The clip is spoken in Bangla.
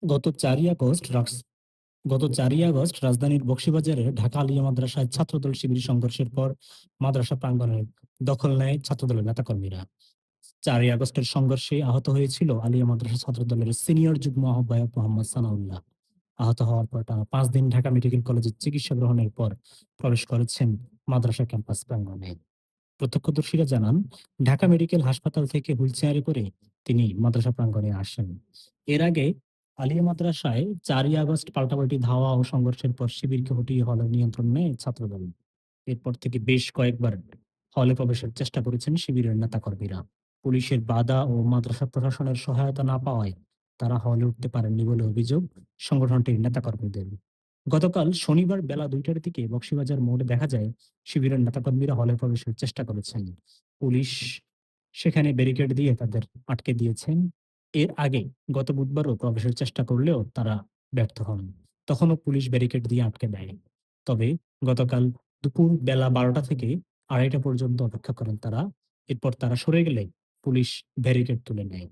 গত ৪ই আগস্ট রাকস গত ৪ই আগস্ট রাজধানীর বকশীবাজারে ঢাকা আলিয়া মাদ্রাসায় ছাত্রদল শিবির সংঘর্ষের পর মাদ্রাসা প্রাঙ্গণের দখল নেয় ছাত্রদলের নেতাকর্মীরা। ৪ই আগস্টের সংঘর্ষে আহত হয়েছিল আলিয়া মাদ্রাসা ছাত্রদলের সিনিয়র যুগ্ম আহ্বায়ক মোহাম্মদ সানাউল্লাহ। আহত হওয়ার পর টানা ৫ দিন ঢাকা মেডিকেল কলেজে চিকিৎসা গ্রহণের পর প্রবেশ করেছেন মাদ্রাসা ক্যাম্পাস প্রাঙ্গণে। প্রত্যক্ষদর্শীরা জানান, ঢাকা মেডিকেল হাসপাতাল থেকে হুইলচেয়ারে করে তিনি মাদ্রাসা প্রাঙ্গণে আসেন। এর আগে আলিয়া মাদ্রাসায় ৪ই আগস্ট পাল্টাপাল্টি ধাওয়া ও সংঘর্ষের পর শিবিরকে হটিয়ে হলের নিয়ন্ত্রণ নেয় ছাত্রদল। এরপর থেকে বেশ কয়েকবার হলে প্রবেশের চেষ্টা করেছেন শিবিরের নেতাকর্মীরা। পুলিশের বাধা ও মাদ্রাসা প্রশাসনের সহায়তা না পাওয়ায় তারা হলে উঠতে পারেননি বলে অভিযোগ সংগঠনটির নেতাকর্মীদের। গতকাল শনিবার বেলা ২টার দিকে বকশীবাজার মোড়ে দেখা যায় শিবিরের নেতাকর্মীরা হলে প্রবেশের চেষ্টা করেছেন। পুলিশ সেখানে ব্যারিকেড দিয়ে তাদের আটকে দিয়েছেন। এর আগে গত বুধবারও প্রবেশের চেষ্টা করলেও তারা ব্যর্থ হন। তখনও পুলিশ ব্যারিকেড দিয়ে আটকে দেয়। তবে গতকাল দুপুর বেলা ১২টা থেকে ২:৩০ পর্যন্ত অপেক্ষা করেন তারা। এরপর তারা সরে গেলে পুলিশ ব্যারিকেড তুলে নেয়।